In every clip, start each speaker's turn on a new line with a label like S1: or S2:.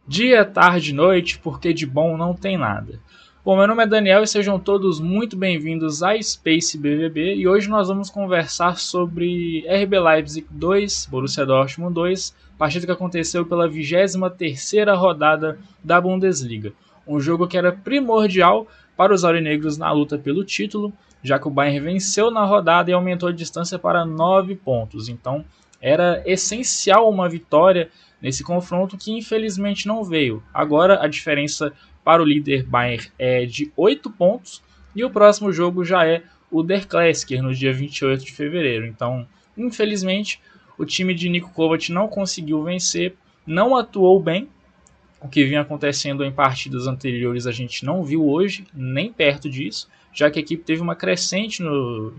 S1: Dia, tarde, noite, porque de bom não tem nada. Bom, meu nome é Daniel e sejam todos muito bem-vindos a Space BVB e hoje nós vamos conversar sobre RB Leipzig 2, Borussia Dortmund 2, partida que aconteceu pela 23ª rodada da Bundesliga. Um jogo que era primordial para os aurinegros na luta pelo título, já que o Bayern venceu na rodada e aumentou a distância para 9 pontos. Então, era essencial uma vitória nesse confronto que infelizmente não veio. Agora a diferença para o líder Bayern é de 8 pontos e o próximo jogo já é o Der Klassiker no dia 28 de fevereiro. Então, infelizmente, o time de Niko Kovac não conseguiu vencer, não atuou bem. O que vinha acontecendo em partidas anteriores a gente não viu hoje, nem perto disso, já que a equipe teve uma crescente,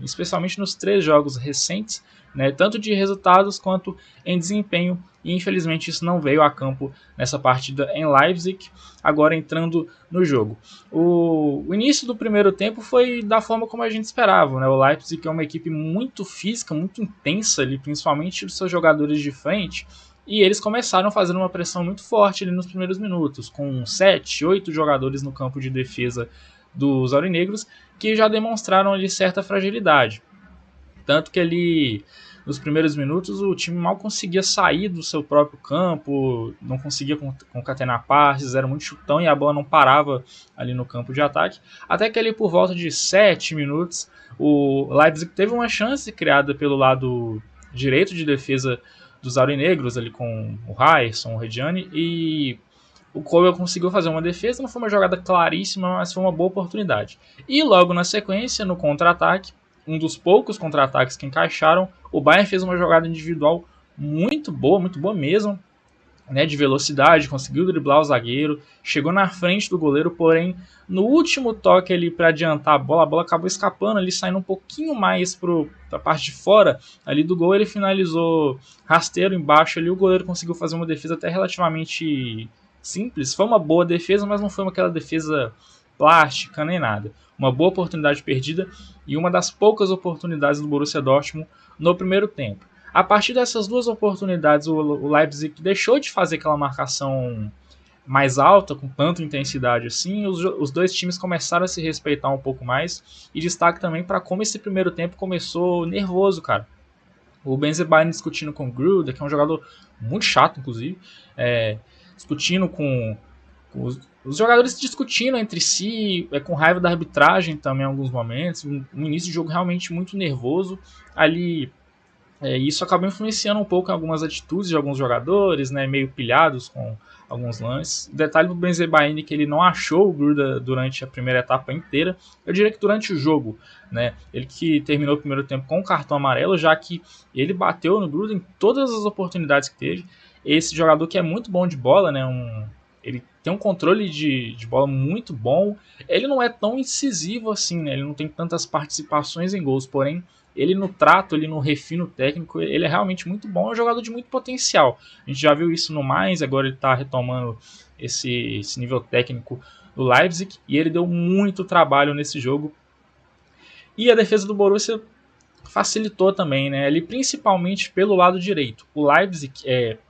S1: especialmente nos 3 jogos recentes, né, tanto de resultados quanto em desempenho, e infelizmente isso não veio a campo nessa partida em Leipzig, agora entrando no jogo. O início do primeiro tempo foi da forma como a gente esperava, né? O Leipzig é uma equipe muito física, muito intensa, ali, principalmente dos seus jogadores de frente, e eles começaram fazendo uma pressão muito forte ali nos primeiros minutos, com 7, 8 jogadores no campo de defesa dos aurinegros, que já demonstraram ali certa fragilidade. Tanto que ali nos primeiros minutos o time mal conseguia sair do seu próprio campo, não conseguia concatenar passes, era muito chutão e a bola não parava ali no campo de ataque. Até que ali por volta de 7 minutos o Leipzig teve uma chance criada pelo lado direito de defesa dos aurinegros, ali com o Ryerson, o Reggiani, e o Cole conseguiu fazer uma defesa, não foi uma jogada claríssima, mas foi uma boa oportunidade. E logo na sequência, no contra-ataque, um dos poucos contra-ataques que encaixaram, o Bayern fez uma jogada individual muito boa mesmo, né, de velocidade, conseguiu driblar o zagueiro, chegou na frente do goleiro, porém no último toque ali para adiantar a bola acabou escapando ali, saindo um pouquinho mais para a parte de fora ali do gol, ele finalizou rasteiro embaixo ali, o goleiro conseguiu fazer uma defesa até relativamente simples, foi uma boa defesa, mas não foi aquela defesa plástica nem nada. Uma boa oportunidade perdida e uma das poucas oportunidades do Borussia Dortmund no primeiro tempo. A partir dessas duas oportunidades, o Leipzig deixou de fazer aquela marcação mais alta, com tanta intensidade assim, os dois times começaram a se respeitar um pouco mais, e destaque também para como esse primeiro tempo começou nervoso, cara. O Benzebaini discutindo com o Gruda, que é um jogador muito chato, inclusive, discutindo com os jogadores discutindo entre si, com raiva da arbitragem também em alguns momentos, um início de jogo realmente muito nervoso, ali isso acabou influenciando um pouco em algumas atitudes de alguns jogadores, né, meio pilhados com alguns lances. O detalhe do Benzebaini que ele não achou o Gruda durante a primeira etapa inteira. Eu diria que durante o jogo, né, ele que terminou o primeiro tempo com um cartão amarelo, já que ele bateu no Gruda em todas as oportunidades que teve. Esse jogador que é muito bom de bola, né, ele tem um controle de bola muito bom. Ele não é tão incisivo assim, né, ele não tem tantas participações em gols, porém ele no trato, ele no refino técnico, ele é realmente muito bom, é um jogador de muito potencial. A gente já viu isso no Mainz, agora ele está retomando esse nível técnico do Leipzig, e ele deu muito trabalho nesse jogo. E a defesa do Borussia facilitou também, né? Ali, principalmente pelo lado direito. O Leipzig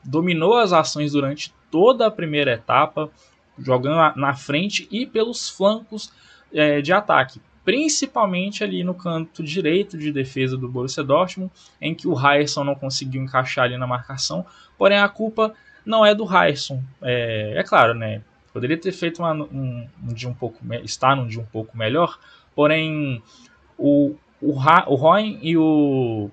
S1: dominou as ações durante toda a primeira etapa, jogando na frente e pelos flancos de ataque, principalmente ali no canto direito de defesa do Borussia Dortmund, em que o Ryerson não conseguiu encaixar ali na marcação, porém a culpa não é do Ryerson, claro, né? Poderia ter feito um dia estar num dia um pouco melhor, porém o Roy e o.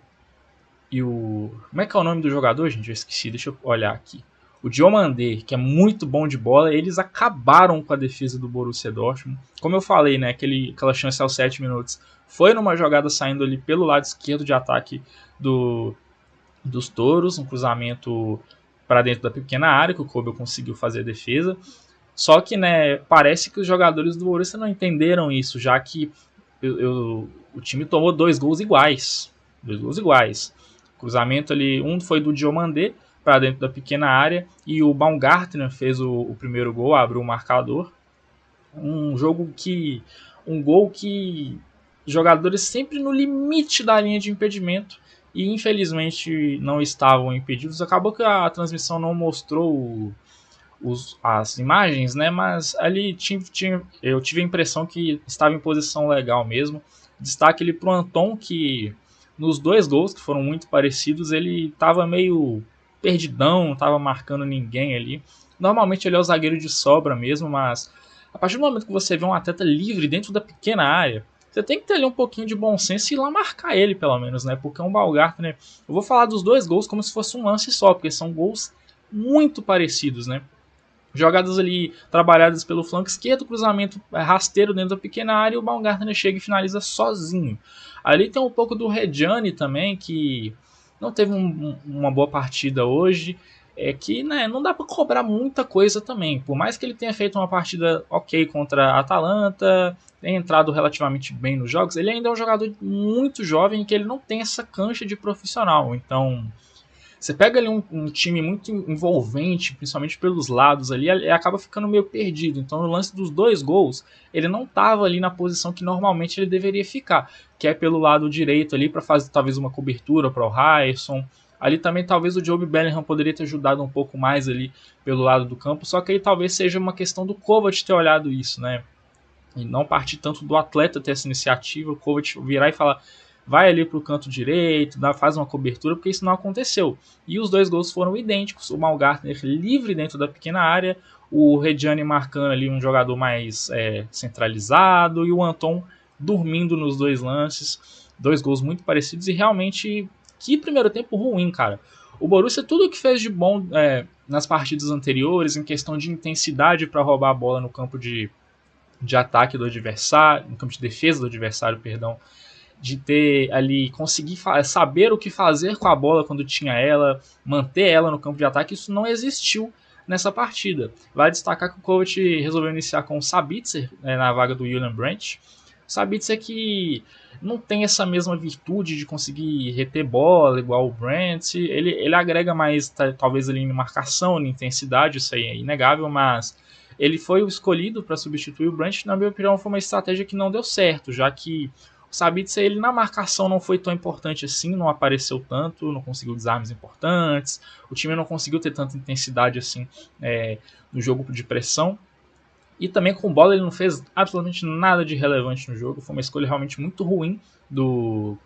S1: Como é que é o nome do jogador, gente? Eu esqueci, deixa eu olhar aqui. O Diomandé, que é muito bom de bola, eles acabaram com a defesa do Borussia Dortmund. Como eu falei, né, aquela chance aos 7 minutos foi numa jogada saindo ali pelo lado esquerdo de ataque dos touros, um cruzamento para dentro da pequena área, que o Kobe conseguiu fazer a defesa. Só que, né, parece que os jogadores do Borussia não entenderam isso, já que o time tomou 2 gols iguais. 2 gols iguais. O cruzamento ali, um foi do Diomandé para dentro da pequena área e o Baumgartner fez o primeiro gol, abriu o marcador. Um gol que jogadores sempre no limite da linha de impedimento e infelizmente não estavam impedidos. Acabou que a transmissão não mostrou as imagens, né? Mas ali eu tive a impressão que estava em posição legal mesmo. Destaque ele pro Anton, que nos 2 gols, que foram muito parecidos, ele estava meio perdidão, não estava marcando ninguém ali. Normalmente ele é o zagueiro de sobra mesmo, mas a partir do momento que você vê um atleta livre dentro da pequena área, você tem que ter ali um pouquinho de bom senso e ir lá marcar ele, pelo menos, né? Porque é um Baumgartner, né? Eu vou falar dos 2 gols como se fosse um lance só, porque são gols muito parecidos, né? Jogadas ali trabalhadas pelo flanco esquerdo, cruzamento rasteiro dentro da pequena área e o Baumgartner chega e finaliza sozinho. Ali tem um pouco do Reggiani também, que não teve uma boa partida hoje. É que, né, não dá para cobrar muita coisa também. Por mais que ele tenha feito uma partida ok contra a Atalanta, tenha entrado relativamente bem nos jogos, ele ainda é um jogador muito jovem e que ele não tem essa cancha de profissional. Então, você pega ali um time muito envolvente, principalmente pelos lados ali, e acaba ficando meio perdido. Então, no lance dos 2 gols, ele não estava ali na posição que normalmente ele deveria ficar, que é pelo lado direito ali para fazer talvez uma cobertura para o Ryerson. Ali também talvez o Jobe Bellingham poderia ter ajudado um pouco mais ali pelo lado do campo, só que aí talvez seja uma questão do Kovac ter olhado isso, né? E não partir tanto do atleta ter essa iniciativa, o Kovac virar e falar vai ali para o canto direito, faz uma cobertura, porque isso não aconteceu. E os 2 gols foram idênticos, o Baumgartner livre dentro da pequena área, o Reggiani marcando ali um jogador mais centralizado e o Anton dormindo nos 2 lances. 2 gols muito parecidos e realmente que primeiro tempo ruim, cara. O Borussia, tudo o que fez de bom nas partidas anteriores, em questão de intensidade para roubar a bola no campo de ataque do adversário, no campo de defesa do adversário, perdão, de ter ali, conseguir saber o que fazer com a bola quando tinha ela, manter ela no campo de ataque, isso não existiu nessa partida. Vale destacar que o Kovac resolveu iniciar com o Sabitzer na vaga do Julian Brandt. O Sabitzer que não tem essa mesma virtude de conseguir reter bola igual o Brandt, ele agrega mais talvez ali em marcação, em intensidade, isso aí é inegável, mas ele foi o escolhido para substituir o Brandt. Na minha opinião, foi uma estratégia que não deu certo, já que o Sabitzer, ele na marcação não foi tão importante assim, não apareceu tanto, não conseguiu desarmes importantes, o time não conseguiu ter tanta intensidade assim no jogo de pressão. E também com bola ele não fez absolutamente nada de relevante no jogo, foi uma escolha realmente muito ruim do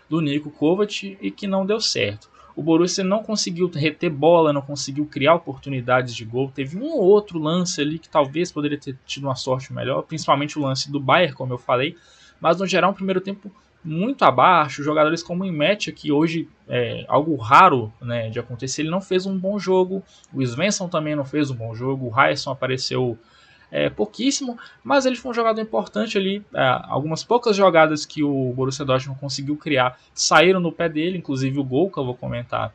S1: Niko Kovac e que não deu certo. O Borussia não conseguiu reter bola, não conseguiu criar oportunidades de gol. Teve um ou outro lance ali que talvez poderia ter tido uma sorte melhor, principalmente o lance do Bayer, como eu falei. Mas no geral, um primeiro tempo muito abaixo. Jogadores como o Imetcha, que hoje é algo raro, né, de acontecer, ele não fez um bom jogo. O Svensson também não fez um bom jogo. O Ryerson apareceu pouquíssimo, mas ele foi um jogador importante ali. Algumas poucas jogadas que o Borussia Dortmund conseguiu criar saíram no pé dele, inclusive o gol que eu vou comentar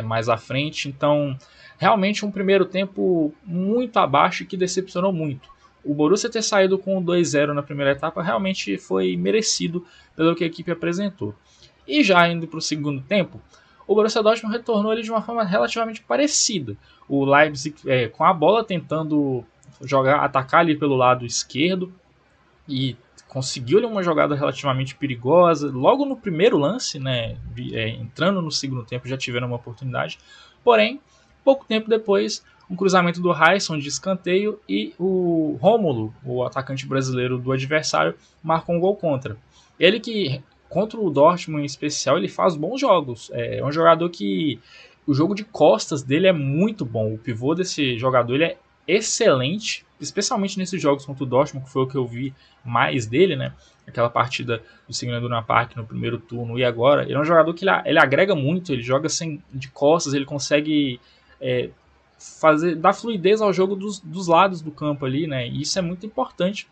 S1: mais à frente. Então, realmente um primeiro tempo muito abaixo e que decepcionou muito. O Borussia ter saído com o 2-0 na primeira etapa realmente foi merecido pelo que a equipe apresentou. E já indo para o segundo tempo, o Borussia Dortmund retornou ele de uma forma relativamente parecida. O Leipzig com a bola tentando atacar ali pelo lado esquerdo e conseguiu uma jogada relativamente perigosa. Logo no primeiro lance, né, entrando no segundo tempo, já tiveram uma oportunidade. Porém, pouco tempo depois, um cruzamento do Ryerson de escanteio e o Rômulo, o atacante brasileiro do adversário, marcou um gol contra. Ele que, contra o Dortmund em especial, ele faz bons jogos. É um jogador que o jogo de costas dele é muito bom. O pivô desse jogador ele é excelente, especialmente nesses jogos contra o Dortmund, que foi o que eu vi mais dele, né? Aquela partida do Signal Iduna Park no primeiro turno e agora. Ele é um jogador que ele agrega muito, ele joga de costas, ele consegue dar fluidez ao jogo dos lados do campo ali, né? E isso é muito importante.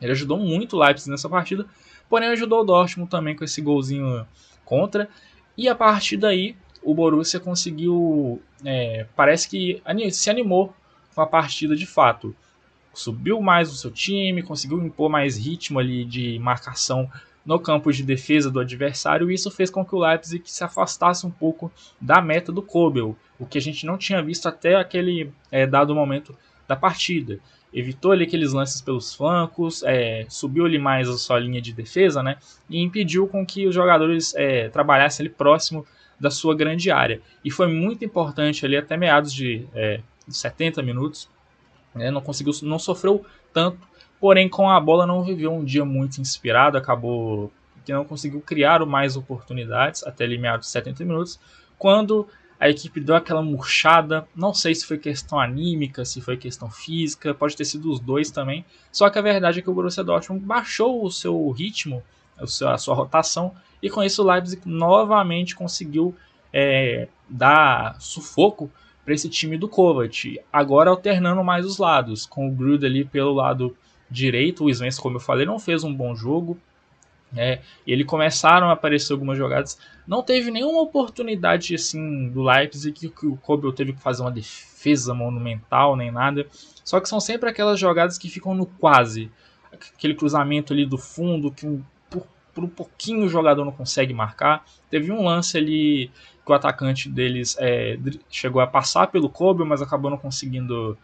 S1: Ele ajudou muito o Leipzig nessa partida, porém ajudou o Dortmund também com esse golzinho contra. E a partir daí, o Borussia conseguiu, parece que se animou com a partida de fato. Subiu mais o seu time, conseguiu impor mais ritmo ali de marcação no campo de defesa do adversário, e isso fez com que o Leipzig se afastasse um pouco da meta do Kobel, o que a gente não tinha visto até aquele dado momento da partida. Evitou ali aqueles lances pelos flancos, subiu ali mais a sua linha de defesa, né, e impediu com que os jogadores trabalhassem ali próximo da sua grande área. E foi muito importante ali até meados 70 minutos, né? Não sofreu tanto, porém com a bola não viveu um dia muito inspirado, acabou que não conseguiu criar mais oportunidades até ali meados de 70 minutos, quando a equipe deu aquela murchada. Não sei se foi questão anímica, se foi questão física, pode ter sido os dois também, só que a verdade é que o Borussia Dortmund baixou o seu ritmo, a sua rotação, e com isso o Leipzig novamente conseguiu dar sufoco para esse time do Kovac, agora alternando mais os lados, com o Grude ali pelo lado direito. O Svensson, como eu falei, não fez um bom jogo, ele começaram a aparecer algumas jogadas, não teve nenhuma oportunidade assim do Leipzig que o Kobel teve que fazer uma defesa monumental nem nada, só que são sempre aquelas jogadas que ficam no quase, aquele cruzamento ali do fundo que por um pouquinho o jogador não consegue marcar. Teve um lance ali que o atacante deles chegou a passar pelo Kobel, mas acabou não conseguindo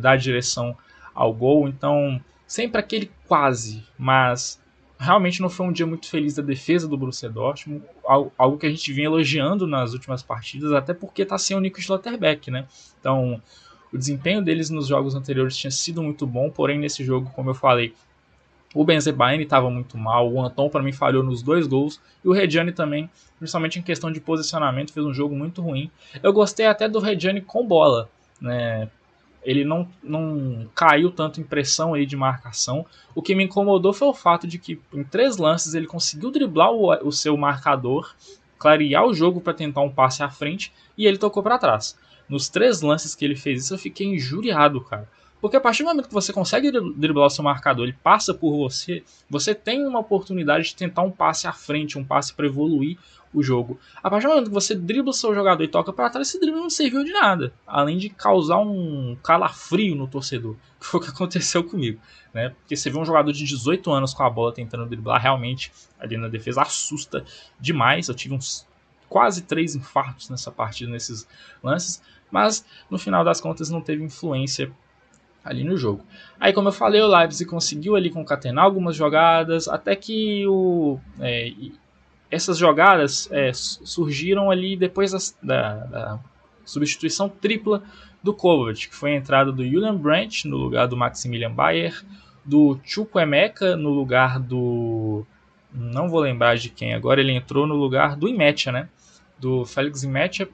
S1: dar direção ao gol, então sempre aquele quase, mas realmente não foi um dia muito feliz da defesa do Borussia Dortmund, algo que a gente vinha elogiando nas últimas partidas, até porque está sem o Nico Schlotterbeck, né? Então, o desempenho deles nos jogos anteriores tinha sido muito bom, porém nesse jogo, como eu falei, o Benzebaini estava muito mal, o Anton para mim falhou nos 2 gols, e o Reggiani também, principalmente em questão de posicionamento, fez um jogo muito ruim. Eu gostei até do Reggiani com bola, né? Ele não caiu tanto em pressão aí de marcação. O que me incomodou foi o fato de que em 3 lances ele conseguiu driblar o seu marcador, clarear o jogo para tentar um passe à frente, e ele tocou para trás. Nos 3 lances que ele fez isso, eu fiquei injuriado, cara. Porque a partir do momento que você consegue driblar o seu marcador, ele passa por você, você tem uma oportunidade de tentar um passe à frente, um passe para evoluir o jogo. A partir do momento que você dribla o seu jogador e toca para trás, esse drible não serviu de nada, além de causar um calafrio no torcedor, que foi o que aconteceu comigo, né? Porque você vê um jogador de 18 anos com a bola tentando driblar, realmente ali na defesa assusta demais. Eu tive uns quase 3 infartos nessa partida, nesses lances, mas no final das contas não teve influência ali no jogo. Aí, como eu falei, o Leipzig conseguiu ali concatenar algumas jogadas, até que essas jogadas surgiram ali depois da substituição tripla do Kovac, que foi a entrada do Julian Brandt no lugar do Maximilian Bayer, do Chukwuemeka no lugar do... não vou lembrar de quem agora, ele entrou no lugar do Imetia, né? Do Felix Imetia,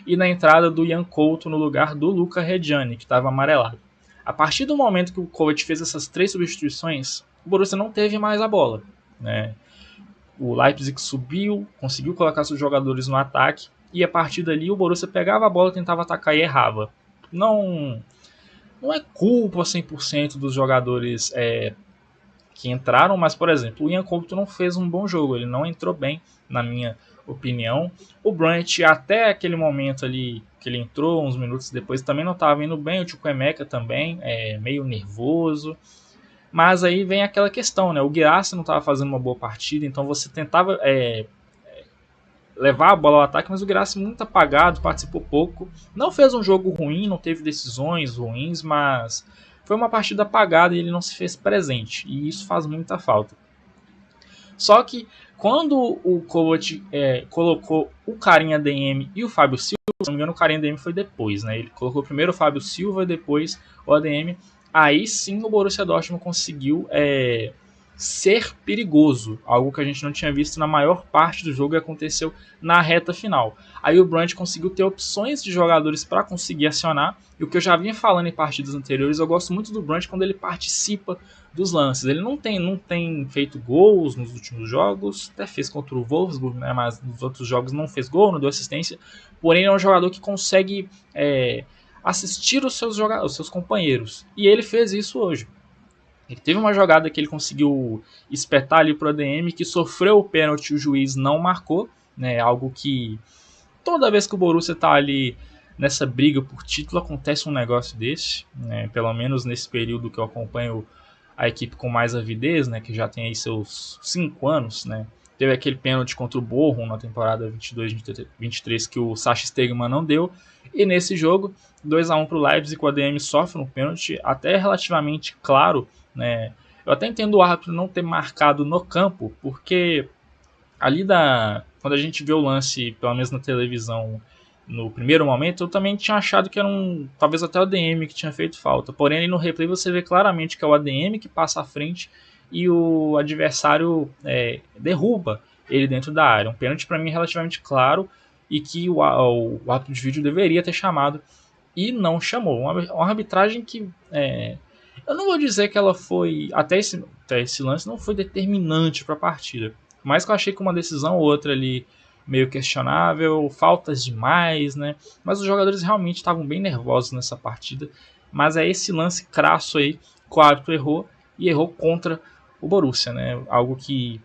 S1: e na entrada do Jan Couto no lugar do Luca Reggiani, que estava amarelado. A partir do momento que o Kovac fez essas 3 substituições, o Borussia não teve mais a bola, né? O Leipzig subiu, conseguiu colocar seus jogadores no ataque, e a partir dali o Borussia pegava a bola, tentava atacar e errava. Não é culpa 100% dos jogadores que entraram, mas, por exemplo, o Jan Couto não fez um bom jogo, ele não entrou bem, na minha opinião. O Brandt, até aquele momento ali que ele entrou, uns minutos depois, também não estava indo bem. O Chukwuemeka também, meio nervoso. Mas aí vem aquela questão, né? O Guirassy não estava fazendo uma boa partida, então você tentava levar a bola ao ataque, mas o Guirassy muito apagado, participou pouco. Não fez um jogo ruim, não teve decisões ruins, mas foi uma partida apagada e ele não se fez presente. E isso faz muita falta. Só que quando o Kovac colocou o Carinha DM e o Fábio Silva, se não me engano, o Carinha DM foi depois, né? Ele colocou primeiro o Fábio Silva e depois o ADM. Aí sim o Borussia Dortmund conseguiu ser perigoso, algo que a gente não tinha visto na maior parte do jogo e aconteceu na reta final. Aí o Brandt conseguiu ter opções de jogadores para conseguir acionar, e o que eu já vinha falando em partidas anteriores, eu gosto muito do Brandt quando ele participa dos lances. Ele não tem feito gols nos últimos jogos, até fez contra o Wolfsburg, né, mas nos outros jogos não fez gol, não deu assistência, porém ele é um jogador que consegue assistir os seus companheiros, e ele fez isso hoje. Ele teve uma jogada que ele conseguiu espetar ali pro ADM, que sofreu o pênalti e o juiz não marcou, né? Algo que toda vez que o Borussia tá ali nessa briga por título acontece um negócio desse, né? Pelo menos nesse período que eu acompanho a equipe com mais avidez, né? Que já tem aí seus 5 anos, né? Teve aquele pênalti contra o Bochum na temporada 22-23 que o Sacha Stegman não deu. E nesse jogo, 2-1 para o Leipzig, o ADM sofre um pênalti até relativamente claro, né? Eu até entendo o árbitro não ter marcado no campo, porque ali quando a gente vê o lance, pelo menos na televisão, no primeiro momento, eu também tinha achado que era talvez até o ADM que tinha feito falta. Porém, ali no replay você vê claramente que é o ADM que passa à frente e o adversário derruba ele dentro da área. Um pênalti para mim relativamente claro e que o árbitro de vídeo deveria ter chamado e não chamou. Uma arbitragem que eu não vou dizer que ela foi até esse lance não foi determinante para a partida, mas que eu achei que uma decisão ou outra ali meio questionável, faltas demais, né? Mas os jogadores realmente estavam bem nervosos nessa partida. Mas é esse lance crasso aí que o árbitro errou e errou contra o Borussia, né? Algo que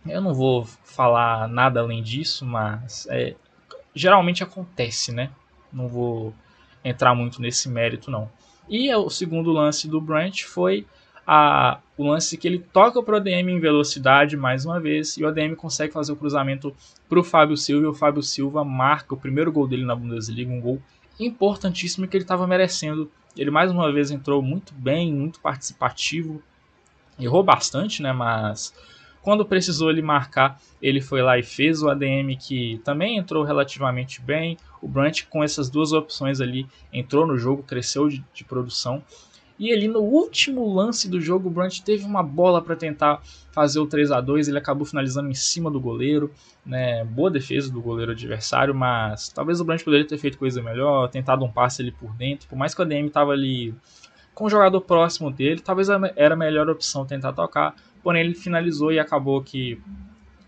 S1: eu não vou falar nada além disso, mas geralmente acontece, né? Não vou entrar muito nesse mérito, não. E o segundo lance do Brandt foi o lance que ele toca para o ADM em velocidade mais uma vez, e o ADM consegue fazer o cruzamento para o Fábio Silva, e o Fábio Silva marca o primeiro gol dele na Bundesliga, um gol importantíssimo que ele estava merecendo. Ele mais uma vez entrou muito bem, muito participativo, errou bastante, né, mas quando precisou ele marcar, ele foi lá e fez. O ADM que também entrou relativamente bem. O Brandt com essas duas opções ali entrou no jogo, cresceu de produção. E ali no último lance do jogo, o Brandt teve uma bola para tentar fazer o 3-2. Ele acabou finalizando em cima do goleiro, né? Boa defesa do goleiro adversário, mas talvez o Brandt poderia ter feito coisa melhor, tentado um passe ali por dentro. Por mais que o ADM estava ali com o jogador próximo dele, talvez era a melhor opção tentar tocar. Porém, ele finalizou e acabou que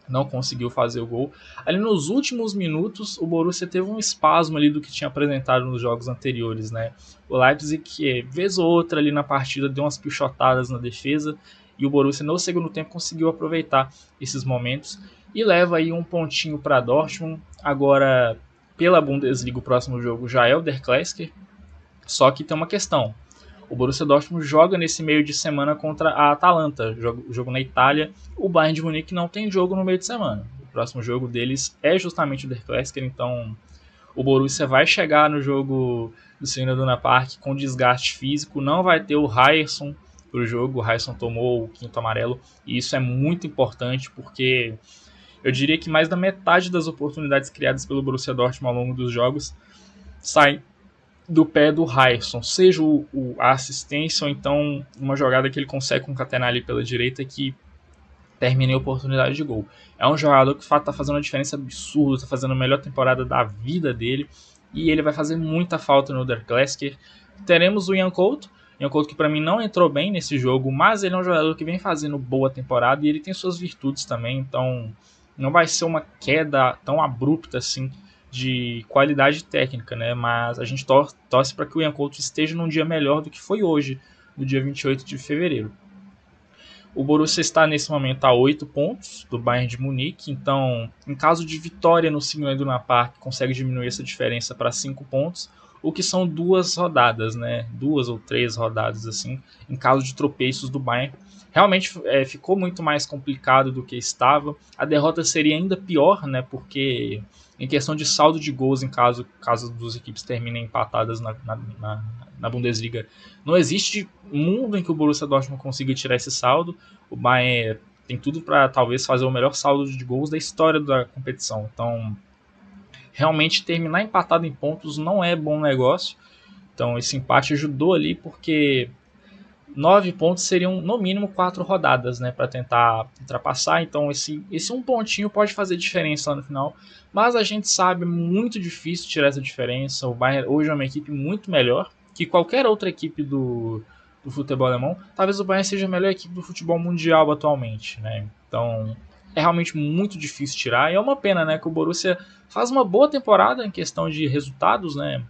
S1: não conseguiu fazer o gol. Ali nos últimos minutos, o Borussia teve um espasmo ali do que tinha apresentado nos jogos anteriores, né? O Leipzig, que vez ou outra ali na partida, deu umas pichotadas na defesa, e o Borussia no segundo tempo conseguiu aproveitar esses momentos e leva aí um pontinho para Dortmund. Agora, pela Bundesliga, o próximo jogo já é o Der Klassiker, só que tem uma questão. O Borussia Dortmund joga nesse meio de semana contra a Atalanta, jogo na Itália. O Bayern de Munique não tem jogo no meio de semana. O próximo jogo deles é justamente o Der Klassiker, então o Borussia vai chegar no jogo do Signal Iduna Park com desgaste físico, não vai ter o Ryerson para o jogo. O Ryerson tomou o quinto amarelo e isso é muito importante porque eu diria que mais da metade das oportunidades criadas pelo Borussia Dortmund ao longo dos jogos saem do pé do Ryerson, seja a assistência ou então uma jogada que ele consegue concatenar ali pela direita que termina em oportunidade de gol. É um jogador que está fazendo uma diferença absurda, está fazendo a melhor temporada da vida dele e ele vai fazer muita falta no Der Klassiker. Teremos o Ian Couto que para mim não entrou bem nesse jogo, mas ele é um jogador que vem fazendo boa temporada e ele tem suas virtudes também, então não vai ser uma queda tão abrupta assim de qualidade técnica, né? Mas a gente torce para que o Ian Couto esteja num dia melhor do que foi hoje, no dia 28 de fevereiro. O Borussia está nesse momento a 8 pontos do Bayern de Munique, então em caso de vitória no Signal Iduna Park consegue diminuir essa diferença para 5 pontos, o que são 2 rodadas, né? 2 ou 3 rodadas assim, em caso de tropeços do Bayern. Realmente ficou muito mais complicado do que estava. A derrota seria ainda pior, né? Porque em questão de saldo de gols, em caso duas equipes terminem empatadas na Bundesliga, não existe mundo em que o Borussia Dortmund consiga tirar esse saldo. O Bayern tem tudo para talvez fazer o melhor saldo de gols da história da competição. Então, realmente terminar empatado em pontos não é bom negócio. Então, esse empate ajudou ali porque 9 pontos seriam no mínimo 4 rodadas, né, para tentar ultrapassar. Então esse um pontinho pode fazer diferença lá no final, mas a gente sabe, é muito difícil tirar essa diferença. O Bayern hoje é uma equipe muito melhor que qualquer outra equipe do futebol alemão. Talvez o Bayern seja a melhor equipe do futebol mundial atualmente, né? Então é realmente muito difícil tirar, e é uma pena, né, que o Borussia faz uma boa temporada em questão de resultados, né?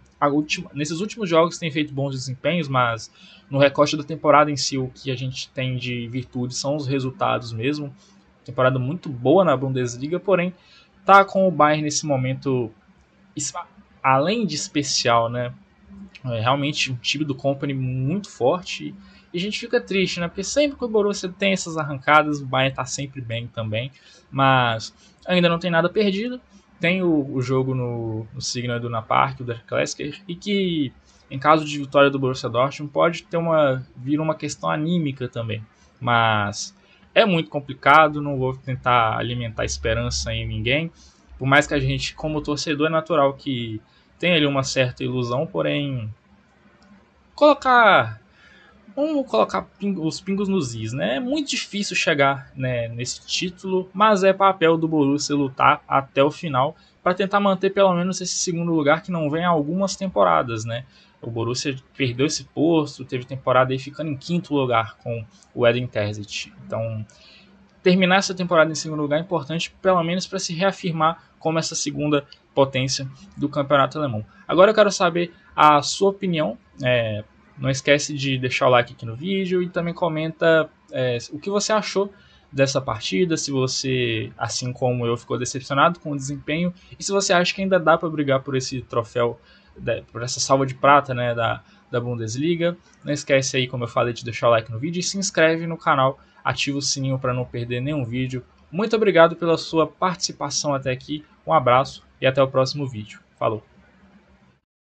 S1: Nesses últimos jogos tem feito bons desempenhos, mas no recorte da temporada em si, o que a gente tem de virtude são os resultados mesmo. Temporada muito boa na Bundesliga, porém tá com o Bayern nesse momento, além de especial, né? Realmente um time do Company muito forte. E a gente fica triste, né? Porque sempre que o Borussia tem essas arrancadas, o Bayern tá sempre bem também. Mas ainda não tem nada perdido. Tem o jogo no Signal Iduna Park, o Der Klassiker, e que, em caso de vitória do Borussia Dortmund, pode vir uma questão anímica também. Mas é muito complicado, não vou tentar alimentar esperança em ninguém. Por mais que a gente, como torcedor, é natural que tenha ali uma certa ilusão, porém, vamos colocar os pingos nos is, né? É muito difícil chegar, né, nesse título, mas é papel do Borussia lutar até o final para tentar manter pelo menos esse segundo lugar que não vem há algumas temporadas, né? O Borussia perdeu esse posto, teve temporada aí ficando em quinto lugar com o Edin Terzic. Então, terminar essa temporada em segundo lugar é importante, pelo menos para se reafirmar como essa segunda potência do campeonato alemão. Agora eu quero saber a sua opinião. Não esquece de deixar o like aqui no vídeo e também comenta o que você achou dessa partida, se você, assim como eu, ficou decepcionado com o desempenho e se você acha que ainda dá para brigar por esse troféu, por essa salva de prata, né, da Bundesliga. Não esquece aí, como eu falei, de deixar o like no vídeo e se inscreve no canal, ativa o sininho para não perder nenhum vídeo. Muito obrigado pela sua participação até aqui, um abraço e até o próximo vídeo. Falou!